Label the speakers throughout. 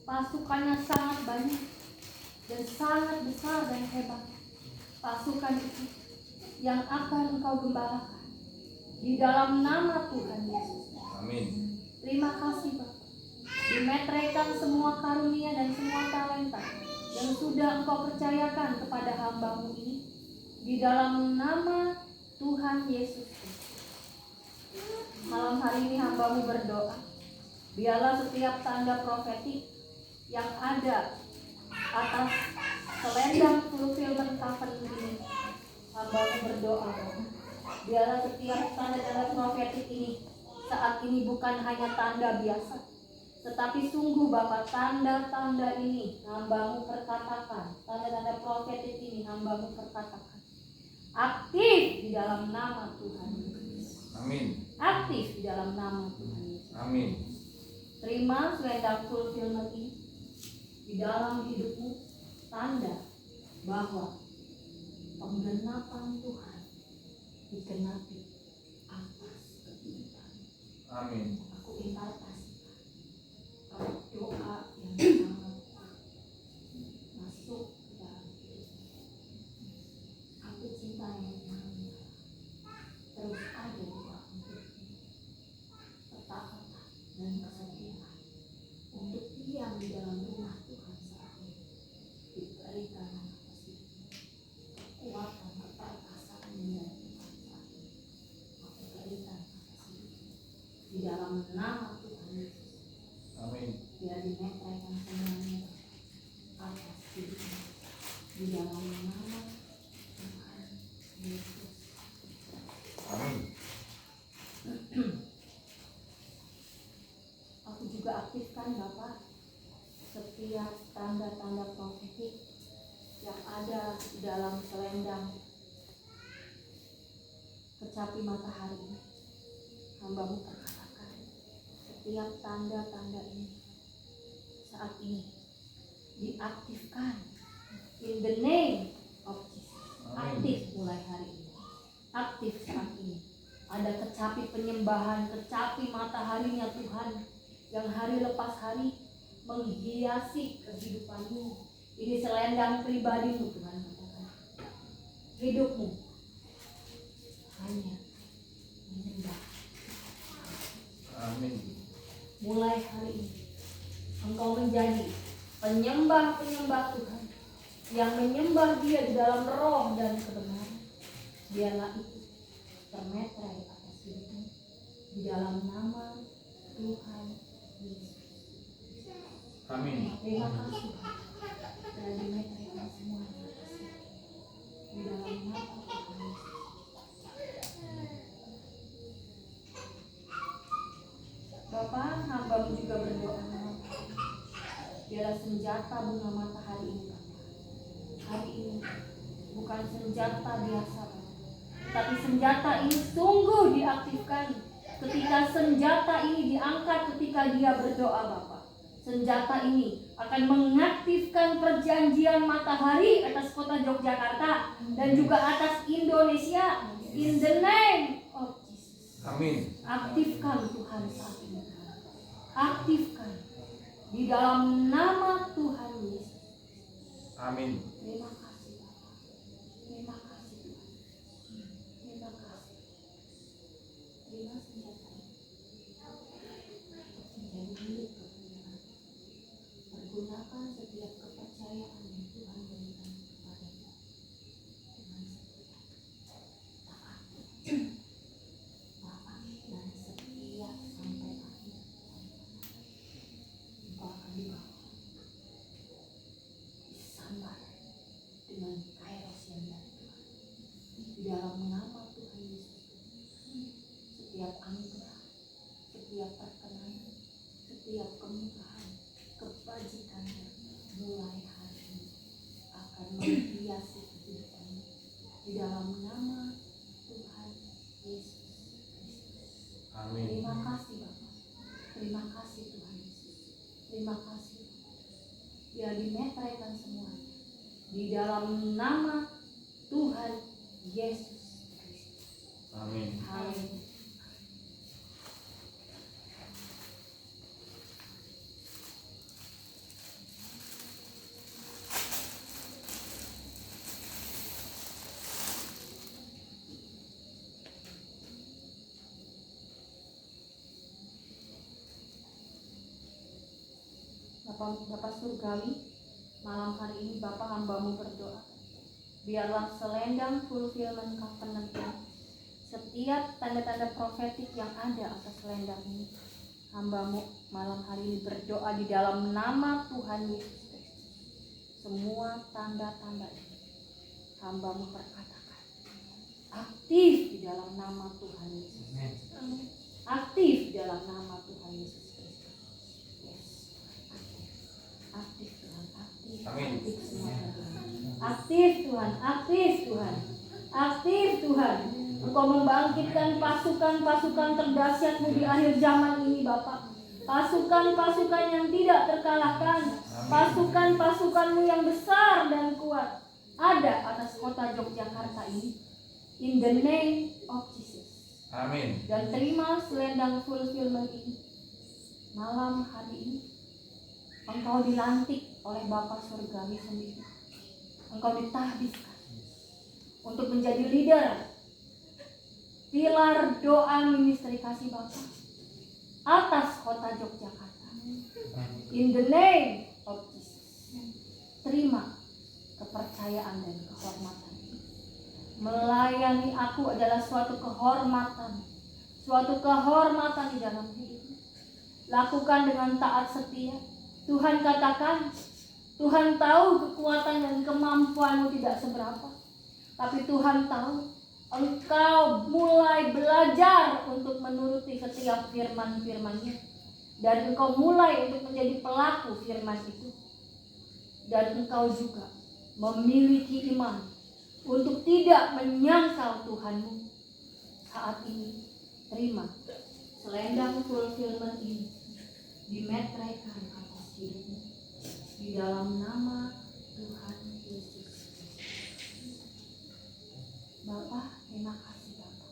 Speaker 1: Pasukannya sangat banyak dan sangat besar dan hebat. Pasukan itu yang akan engkau gembalakan di dalam nama Tuhan Yesus.
Speaker 2: Amin.
Speaker 1: Terima kasih Bapak. Dimeteraikan semua karunia dan semua talenta yang sudah engkau percayakan kepada hamba-Mu ini di dalam nama Tuhan Yesus. Malam hari ini hamba-Mu berdoa, biarlah setiap tanda profetik yang ada atas selendang fulfillment covenant ini, hamba-Mu berdoa, biarlah setiap tanda-tanda profetik ini saat ini bukan hanya tanda biasa, tetapi sungguh Bapak, tanda-tanda ini hamba-Mu perkatakan, tanda-tanda profetik ini hamba-Mu perkatakan aktif di dalam nama Tuhan Yesus.
Speaker 2: Amin.
Speaker 1: Aktif di dalam nama Tuhan Yesus.
Speaker 2: Amin.
Speaker 1: Terima selendang fulfillment ini di dalam hidupmu, tanda bahwa penggenapan Tuhan digenapi atas kehidupan.
Speaker 2: Amin.
Speaker 1: Aku impartasikan doa yang sangat masuk ke dalam hidupmu. Aku cinta yang mengalir terus ada di dalam hidupmu. Ketaatan dan kesetiaan untuk diam di dalam rumah Tuhan saat ini diberikan atas hidupmu. Kekuatan, keperkasaan dan Tuhan saat ini aku berikan atas hidupmu di dalam nama Tuhan Yesus.
Speaker 2: Amin.
Speaker 1: Biar dimeteraikan semuanya atas hidupmu di dalam nama Tuhan Yesus.
Speaker 2: Amin.
Speaker 1: Aku juga aktifkan Bapak setiap tanda-tanda profetik yang ada di dalam selendang kecapi matahari ini. Hamba-Mu perkatakan setiap tanda-tanda ini saat ini diaktifkan in the name of Jesus. Aktif mulai hari ini. Aktif saat ini. Ada kecapi penyembahan, kecapi mataharinya Tuhan yang hari lepas hari menghiasi kehidupanmu. Ini selendang pribadimu Tuhan katakan. Hidupmu hanya menyembah.
Speaker 2: Amin.
Speaker 1: Mulai hari ini engkau menjadi penyembah-penyembah Tuhan yang menyembah Dia di dalam roh dan kebenaran. Biarlah itu termeterai atas hidupmu di dalam nama Tuhan Yesus.
Speaker 2: Amin.
Speaker 1: Terima kasih telah dimeteraikan semuanya atas hidupmu di dalam nama Tuhan Yesus. Bapak, hamba-Mu juga berdoa, biarlah senjata bunga matahari ini Bapak, hari ini bukan senjata biasa Bapak, tapi senjata ini sungguh diaktifkan ketika senjata ini diangkat ketika dia berdoa Bapak. Senjata ini akan mengaktifkan perjanjian matahari atas kota Yogyakarta dan juga atas Indonesia in the name of Jesus.
Speaker 2: Amin.
Speaker 1: Aktifkan Tuhan saat ini. Aktifkan di dalam nama Tuhan Yesus.
Speaker 2: Amin.
Speaker 1: Terima kasih Bapak. Terima kasih Tuhan. Terima kasih. Terima senjata ini menjadi milik kebenaran. Pergunakan setiap kepercayaan yang Tuhan berikan kepadamu dengan setia, taat, taat dan setia sampai akhir. Engkau akan dibawa disambar dengan kairos yang dari Tuhan. Di dalam nama Tuhan Yesus, setiap anugerah, setiap perkenanan, setiap kemurahan, kebajikannya mulai hari ini akan menghiasi kehidupanmu di dalam nama Tuhan Yesus Kristus.
Speaker 2: Amin.
Speaker 1: Terima kasih Bapak. Terima kasih Tuhan Yesus. Terima kasih. Biar dimeteraikan semuanya di dalam nama Tuhan Yesus Kristus.
Speaker 2: Amin.
Speaker 1: Haleluya. Bapa surgawi, malam hari ini Bapa hamba-Mu berdoa, biarlah selendang fulfillment covenant ini, setiap tanda-tanda profetik yang ada atas selendang ini, hamba-Mu malam hari ini berdoa di dalam nama Tuhan Yesus Kristus. Semua tanda-tanda ini hamba-Mu berkatakan aktif di dalam nama Tuhan Yesus. Aktif dalam nama Tuhan Yesus Kristus. Yes. Aktif Tuhan, aktif.
Speaker 2: Amin.
Speaker 1: Aktif semua Tuhan. Aktif Tuhan, aktif Tuhan. Aktif Tuhan. Engkau membangkitkan pasukan-pasukan terdahsyat-Mu di akhir zaman ini Bapak. Pasukan-pasukan yang tidak terkalahkan. Pasukan-pasukan-Mu yang besar dan kuat ada atas kota Yogyakarta ini. In the name of Jesus.
Speaker 2: Amin.
Speaker 1: Dan terima selendang fulfillment ini. Malam hari ini Engkau dilantik oleh Bapa surgawi sendiri. Engkau ditahbiskan untuk menjadi leader, pilar doa ministry kasih Bapa atas kota Yogyakarta. In the name of Jesus. Terima kepercayaan dan kehormatan. Melayani aku adalah suatu kehormatan di dalam hidupmu. Lakukan dengan taat setia. Tuhan katakan, Tuhan tahu kekuatan dan kemampuanmu tidak seberapa, tapi Tuhan tahu engkau mulai belajar untuk menuruti setiap firman-firman-Nya, dan engkau mulai untuk menjadi pelaku firman itu, dan engkau juga memiliki iman untuk tidak menyangkal Tuhanmu. Saat ini terima selendang fulfillment ini, dimeteraikan atas hidupmu di dalam nama Tuhan Yesus. Bapa, terima kasih Bapa.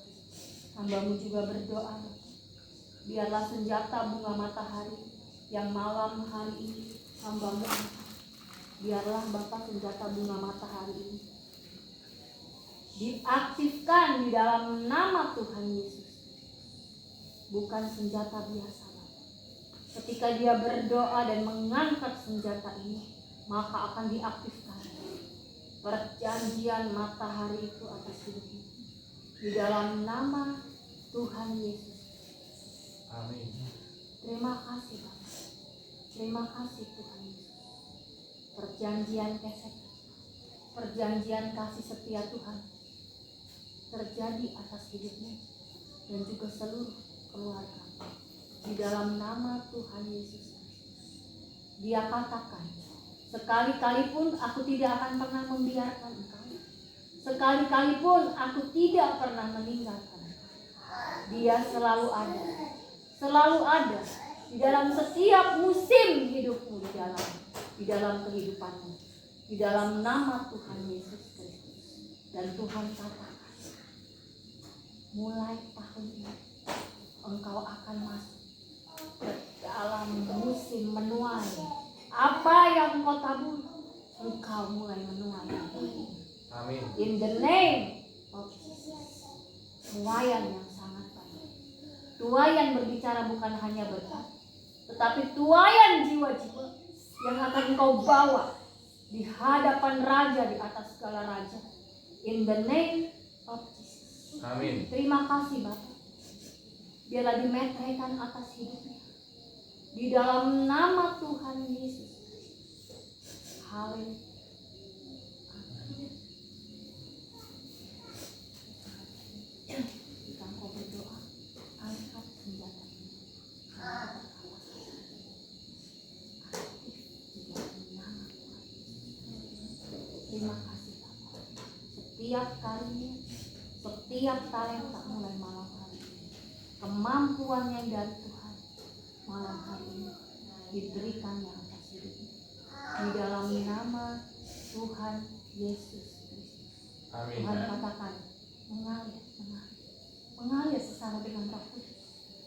Speaker 1: Hamba-Mu juga berdoa Bapa, biarlah senjata bunga matahari yang malam hari ini hamba-Mu angkat. Biarlah Bapa senjata bunga matahari ini diaktifkan di dalam nama Tuhan Yesus. Bukan senjata biasa Bapa. Ketika dia berdoa dan mengangkat senjata ini, maka akan diaktifkan perjanjian matahari itu atas hidupnya. Di dalam nama Tuhan Yesus.
Speaker 2: Amin.
Speaker 1: Terima kasih Bapa. Terima kasih Tuhan Yesus. Perjanjian kesek, perjanjian kasih setia Tuhan terjadi atas hidupmu dan juga seluruh keluarga. Di dalam nama Tuhan Yesus. Dia katakan, sekali-kali pun aku tidak akan pernah membiarkan engkau. Sekali-kali pun aku tidak pernah meninggalkan engkau. Dia selalu ada. Selalu ada di dalam setiap musim hidupmu, di dalam kehidupanmu. Di dalam nama Tuhan Yesus Kristus. Dan Tuhan katakan, mulai tahun ini engkau akan masuk ke dalam musim menuai. Apa yang engkau tabur, engkau mulai menuai.
Speaker 2: Amin.
Speaker 1: In the name of Jesus. Tuaian yang sangat banyak. Tuaian berbicara bukan hanya berkat, tetapi tuaian jiwa-jiwa yang akan engkau bawa di hadapan raja di atas segala raja. In the name of Jesus.
Speaker 2: Amin.
Speaker 1: Terima kasih Bapak. Biarlah dimeteraikan atas hidupnya di dalam nama Tuhan Yesus. Haleluya. Jika engkau berdoa, angkat senjata ini. Terima kasih Bapak. Setiap kalinya, setiap talenta mulai malam hari ini, kemampuan yang dari Tuhan malam hari ini diberikannya atas hidupnya di dalam nama Tuhan Yesus Kristus.
Speaker 2: Amin.
Speaker 1: Tuhan katakan, mengalir sesama dengan Roh Kudus,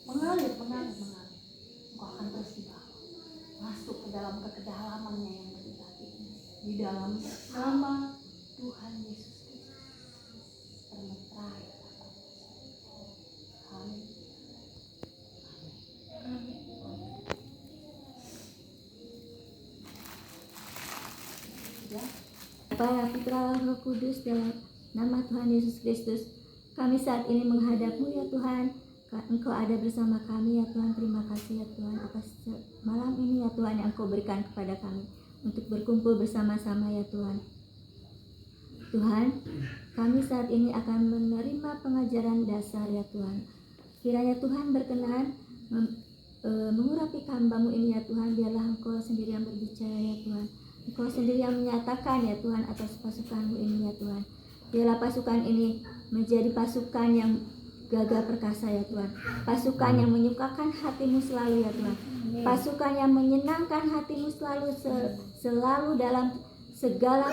Speaker 1: mengalir. Engkau akan terus dibawa masuk ke dalam kedalamannya yang berarti di dalam nama Tuhan Yesus Kristus. Termeterai. Amin. Bapa, Putra, Roh Kudus, dalam nama Tuhan Yesus Kristus, kami saat ini menghadap-Mu ya Tuhan. Engkau ada bersama kami ya Tuhan. Terima kasih ya Tuhan atas malam ini ya Tuhan yang Engkau berikan kepada kami untuk berkumpul bersama-sama ya Tuhan. Tuhan, kami saat ini akan menerima pengajaran dasar ya Tuhan. Kiranya Tuhan berkenan mengurapi hamba-Mu ini ya Tuhan. Biarlah Engkau sendiri yang berbicara ya Tuhan. Engkau sendiri yang menyatakan ya Tuhan atas pasukan-Mu ini ya Tuhan. Biarlah pasukan ini menjadi pasukan yang gagah perkasa ya Tuhan. Pasukan yang menyukakan hati-Mu selalu ya Tuhan. Pasukan yang menyenangkan hati-Mu selalu dalam segala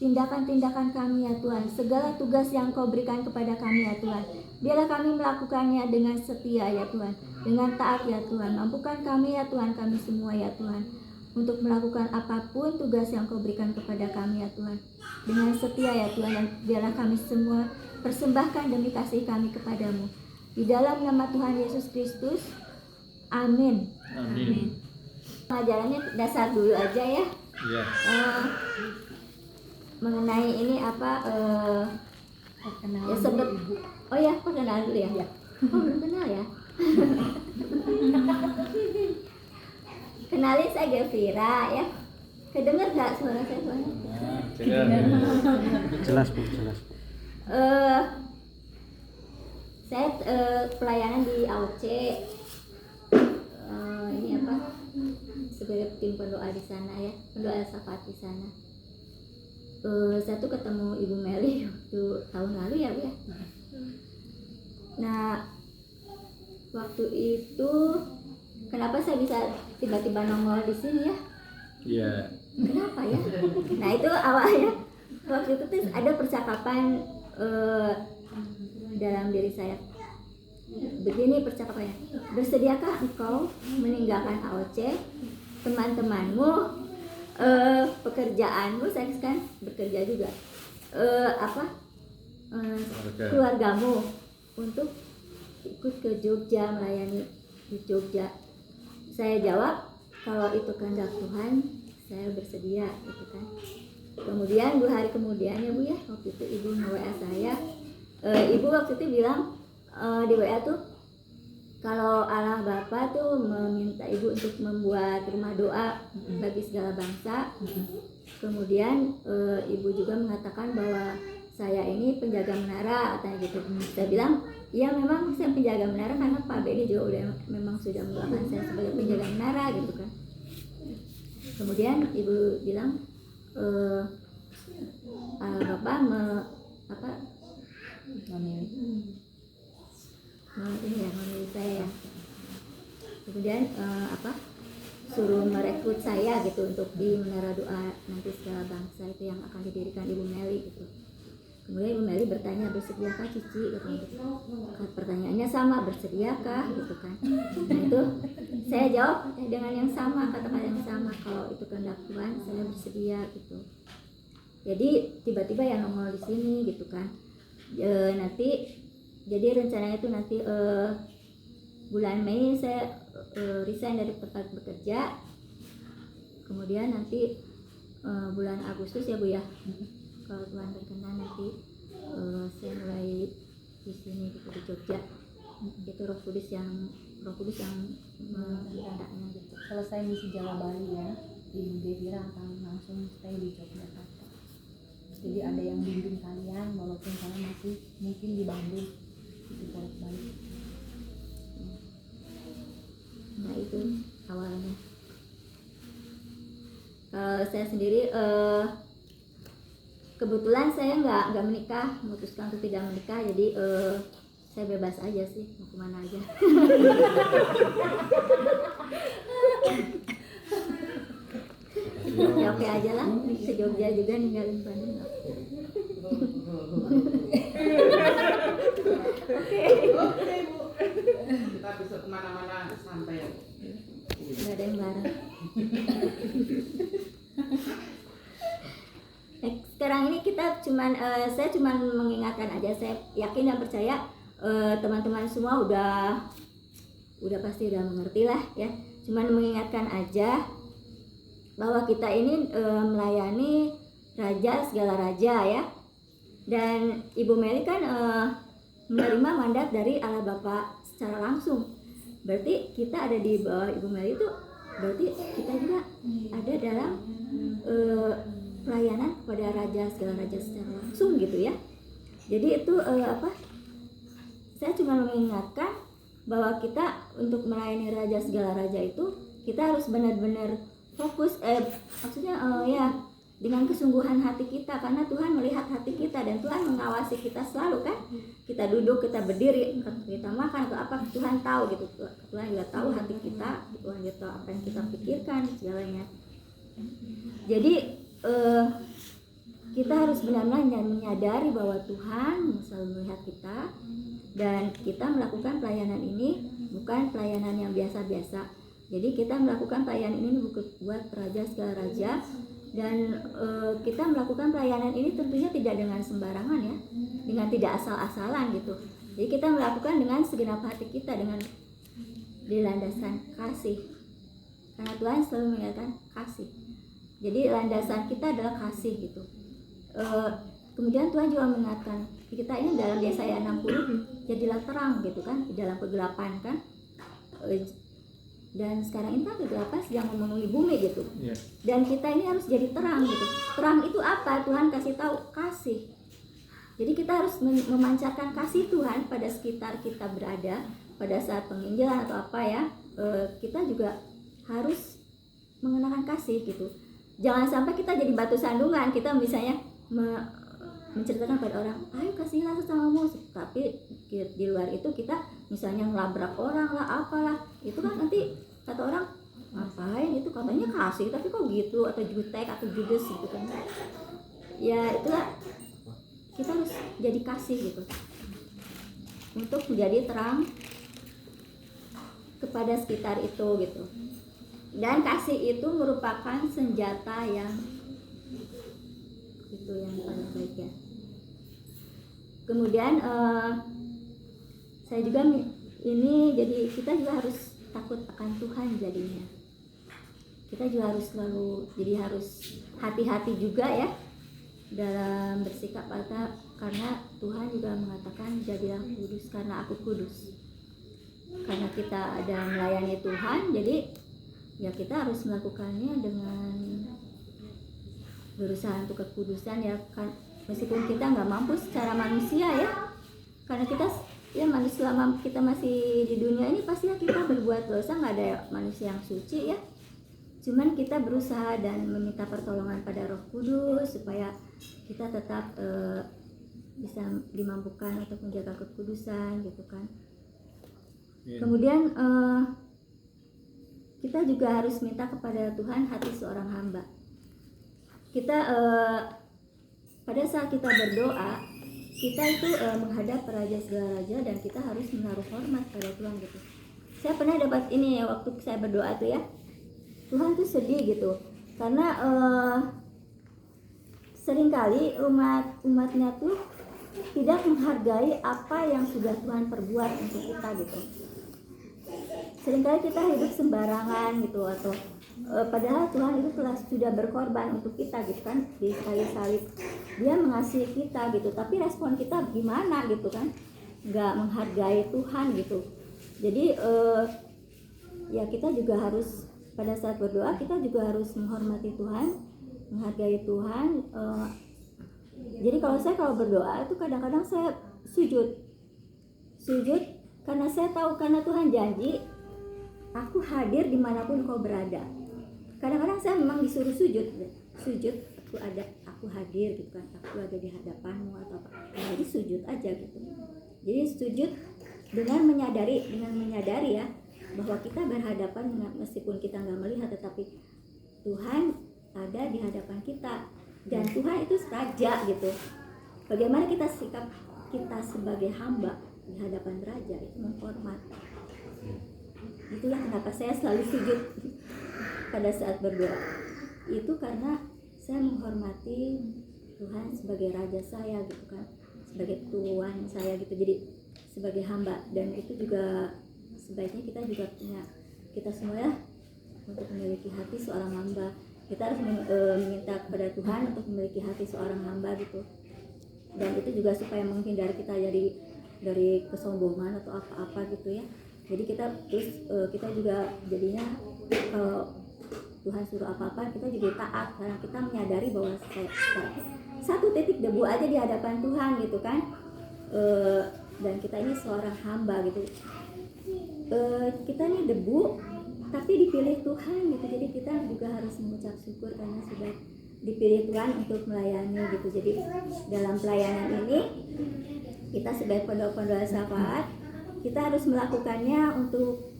Speaker 1: tindakan-tindakan kami ya Tuhan. Segala tugas yang Kau berikan kepada kami ya Tuhan. Biarlah kami melakukannya dengan setia ya Tuhan. Dengan taat ya Tuhan. Mampukan kami ya Tuhan, kami semua ya Tuhan, untuk melakukan apapun tugas yang Kau berikan kepada kami ya Tuhan. Dengan setia ya Tuhan. Dan biarlah kami semua persembahkan demi kasih kami kepadamu. Di dalam nama Tuhan Yesus Kristus. Amin.
Speaker 3: Amin.
Speaker 1: Pengajarannya dasar dulu aja ya.
Speaker 3: Iya.
Speaker 1: Mengenai ini apa ya sebut oh ya perkenalan dulu ya. Oh belum kenal ya. Kenalin saya Gevira ya. Kedengar nggak suara saya suaranya?
Speaker 3: Jelas Bu, jelas.
Speaker 1: Saya pelayanan di AOC. Ini apa? Sebagai tim pendoa di sana ya, pendoa syafaat di sana. Saya tuh ketemu Ibu Meli waktu tahun lalu ya Bu ya. Nah waktu itu kenapa saya bisa tiba-tiba nongol di sini ya?
Speaker 3: Iya.
Speaker 1: Kenapa ya? Nah itu awalnya waktu itu tuh ada percakapan dalam diri saya. Begini percakapannya, bersediakah engkau meninggalkan AOC, teman-temanmu, pekerjaanmu, saya kan bekerja juga, keluargamu untuk ikut ke Jogja, melayani di Jogja? Saya jawab, kalau itu kehendak Tuhan, saya bersedia, gitu kan. Kemudian 2 hari kemudian ya Bu ya, waktu itu Ibu nge-WA saya. Ibu waktu itu bilang di WA tuh, kalau Allah Bapa tuh meminta Ibu untuk membuat rumah doa bagi segala bangsa. Kemudian Ibu juga mengatakan bahwa saya ini penjaga menara, katanya gitu. Saya bilang, ya memang saya penjaga menara karena Pak Bedi juga udah memang sudah mengatakan saya sebagai penjaga menara gitu kan. Kemudian Ibu bilang, Bapak memilih saya ya. Kemudian suruh merekrut saya gitu untuk di menara doa nanti segala bangsa itu yang akan didirikan Ibu Meli gitu. Kemudian Ibu Meli bertanya, bersediakah Cici gitu. Pertanyaannya sama, bersediakah gitu kan. Nah itu saya jawab dengan yang sama, kata-kata yang sama, kalau itu kehendak Tuhan saya bersedia gitu. Jadi tiba-tiba yang nongol di sini gitu kan. Nanti jadi rencananya itu nanti bulan Mei saya resign dari tempat bekerja. Kemudian nanti bulan Agustus ya Bu ya, kalau Tuhan berkenan nanti saya mulai di sini gitu, di Jogja. Itu Roh Kudus yang menandanya gitu.
Speaker 4: Selesai misi Jawa Bali ya, Ibu Gevira akan langsung stay di Yogyakarta. Jadi ada yang bimbing kalian walaupun kalian masih mungkin di Bandung itu bolak-balik.
Speaker 1: Nah itu awalnya. Saya sendiri kebetulan saya nggak menikah, memutuskan untuk tidak menikah, jadi saya bebas aja sih mau kemana aja. Ya oke aja lah, ke Jogja juga ninggalin Bandung.
Speaker 5: Oke Bu, kita bisa kemana-mana santai.
Speaker 1: Nggak ada yang larang. Sekarang ini kita saya cuman mengingatkan aja, saya yakin dan percaya teman-teman semua udah pasti udah mengerti lah ya. Cuman mengingatkan aja bahwa kita ini melayani raja segala raja ya. Dan Ibu Meli kan menerima mandat dari Allah Bapa secara langsung. Berarti kita ada di bawah Ibu Meli itu, berarti kita juga ada dalam pelayanan kepada raja segala raja secara langsung gitu ya. Jadi itu saya cuma mengingatkan bahwa kita untuk melayani raja segala raja itu kita harus benar-benar fokus, maksudnya ya dengan kesungguhan hati kita, karena Tuhan melihat hati kita dan Tuhan mengawasi kita selalu kan. Kita duduk, kita berdiri, kita makan atau apa, Tuhan tahu gitu. Tuhan juga tahu hati kita, Tuhan juga tahu apa yang kita pikirkan segalanya. Jadi kita harus benar-benar menyadari bahwa Tuhan selalu melihat kita, dan kita melakukan pelayanan ini bukan pelayanan yang biasa-biasa. Jadi kita melakukan pelayanan ini bukan buat raja segala raja, dan kita melakukan pelayanan ini tentunya tidak dengan sembarangan ya, dengan tidak asal-asalan gitu. Jadi kita melakukan dengan segenap hati kita, dengan dilandaskan kasih, karena Tuhan selalu mengingatkan kasih. Jadi landasan kita adalah kasih gitu. Kemudian Tuhan juga mengingatkan kita ini dalam Yesaya 60, jadilah terang gitu kan di dalam kegelapan kan. Dan sekarang ini kan kegelapan sedang memenuhi bumi gitu. Dan kita ini harus jadi terang gitu. Terang itu apa? Tuhan kasih tahu, kasih. Jadi kita harus memancarkan kasih Tuhan pada sekitar kita berada pada saat penginjilan atau apa ya. Kita juga harus mengenakan kasih gitu. Jangan sampai kita jadi batu sandungan. Kita misalnya menceritakan pada orang, ayo kasihlah sesamamu, tapi di luar itu kita misalnya ngelabrak orang lah, apalah, itu kan nanti kata orang ngapain itu, katanya kasih tapi kok gitu, atau jutek atau judes gitu kan. Ya itulah, kita harus jadi kasih gitu untuk menjadi terang kepada sekitar itu gitu. Dan kasih itu merupakan senjata yang itu yang paling baik ya. Kemudian saya juga ini jadi kita juga harus takut akan Tuhan jadinya. Kita juga harus selalu jadi harus hati-hati juga ya dalam bersikap karena Tuhan juga mengatakan jadilah kudus karena aku kudus. Karena kita ada melayani Tuhan, jadi ya kita harus melakukannya dengan berusaha untuk kekudusan ya kan, meskipun kita nggak mampu secara manusia ya, karena kita ya manusia, selama kita masih di dunia ini pasti ya kita berbuat dosa, nggak ada manusia yang suci ya. Cuman kita berusaha dan meminta pertolongan pada Roh Kudus supaya kita tetap bisa dimampukan untuk menjaga kekudusan gitu kan. Kemudian kita juga harus minta kepada Tuhan hati seorang hamba. Kita pada saat kita berdoa, kita itu menghadap raja segala raja dan kita harus menaruh hormat pada Tuhan gitu. Saya pernah dapat ini ya, waktu saya berdoa tuh ya, Tuhan tuh sedih gitu karena seringkali umatnya tuh tidak menghargai apa yang sudah Tuhan perbuat untuk kita gitu. Seringkali kita hidup sembarangan gitu, atau padahal Tuhan itu sudah berkorban untuk kita gitu kan, di kayu salib Dia mengasihi kita gitu, tapi respon kita gimana gitu kan, nggak menghargai Tuhan gitu. Jadi ya kita juga harus pada saat berdoa kita juga harus menghormati Tuhan, menghargai Tuhan. Jadi kalau berdoa itu kadang-kadang saya sujud karena saya tahu, karena Tuhan janji aku hadir dimanapun kau berada. Kadang-kadang saya memang disuruh sujud, aku hadir gitu kan, aku ada di hadapanmu atau apa. Jadi sujud aja gitu. Jadi sujud dengan menyadari ya bahwa kita berhadapan dengan, meskipun kita nggak melihat, tetapi Tuhan ada di hadapan kita dan Tuhan itu raja gitu. Bagaimana kita sikap kita sebagai hamba di hadapan raja itu menghormat. Itulah kenapa saya selalu sujud pada saat berdoa. Itu karena saya menghormati Tuhan sebagai raja saya gitu kan, sebagai Tuhan saya gitu. Jadi sebagai hamba, dan itu juga sebaiknya kita juga punya, kita semua ya, untuk memiliki hati seorang hamba kita harus meminta kepada Tuhan untuk memiliki hati seorang hamba gitu. Dan itu juga supaya menghindari kita dari kesombongan atau apa-apa gitu ya. Jadi kita juga jadinya kalau Tuhan suruh apa-apa kita juga taat, karena kita menyadari bahwa satu titik debu aja di hadapan Tuhan gitu kan. Dan kita ini seorang hamba gitu. Kita ini debu tapi dipilih Tuhan gitu. Jadi kita juga harus mengucap syukur karena sudah dipilih Tuhan untuk melayani gitu. Jadi dalam pelayanan ini kita sebagai pondok-pondok syafaat, kita harus melakukannya untuk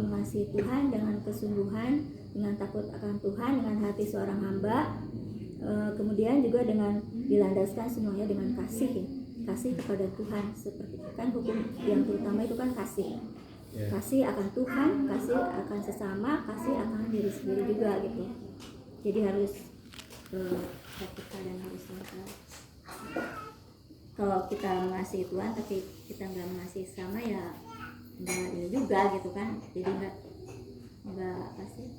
Speaker 1: mengasihi Tuhan dengan kesungguhan, dengan takut akan Tuhan, dengan hati seorang hamba, kemudian juga dengan dilandaskan semuanya dengan kasih kepada Tuhan. Seperti kan hukum yang terutama itu kan kasih. Kasih akan Tuhan, kasih akan sesama, kasih akan diri sendiri juga gitu. Jadi harus praktikal dan harus lengkap. Kalau kita mengasihi Tuhan tapi kita nggak mengasihi sama ya nggak ini juga gitu kan. Jadi nggak apa sih?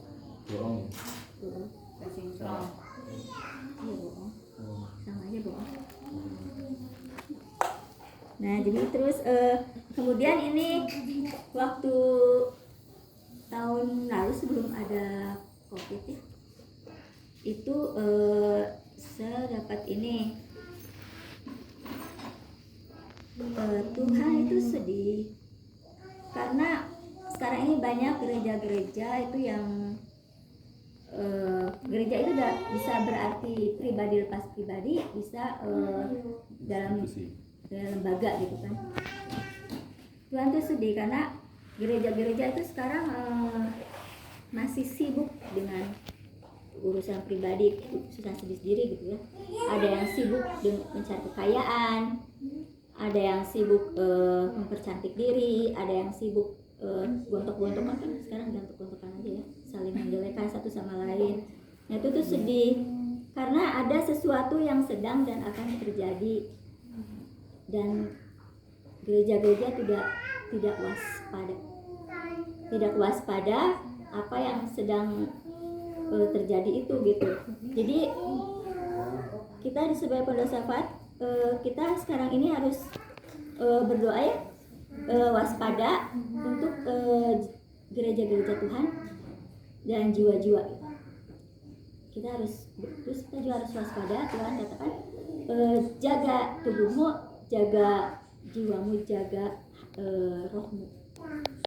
Speaker 2: Bohong.
Speaker 1: Bohong. Iya bohong. Sama aja bohong. Nah jadi terus kemudian ini waktu tahun lalu sebelum ada COVID ya, itu saya dapat ini Tuhan itu sedih karena sekarang ini banyak gereja-gereja itu yang gereja itu udah bisa berarti pribadi lepas pribadi, bisa dalam lembaga gitu kan. Tuhan tuh sedih karena gereja-gereja itu sekarang masih sibuk dengan urusan pribadi, urusan sendiri gitu ya. Ada yang sibuk dengan mencari kekayaan, ada yang sibuk mempercantik diri, ada yang sibuk gontok-gontokan, kan sekarang gontok-gontokan aja ya, saling menjelekan satu sama lain. Nah itu tuh sedih karena ada sesuatu yang sedang dan akan terjadi, dan gereja-gereja tidak waspada apa yang sedang terjadi itu gitu. Jadi kita sebagai pondok syafaat, kita sekarang ini harus berdoa ya, waspada untuk gereja-gereja Tuhan dan jiwa-jiwa. Kita juga harus waspada. Tuhan katakan jaga tubuhmu, jaga jiwamu, jaga rohmu.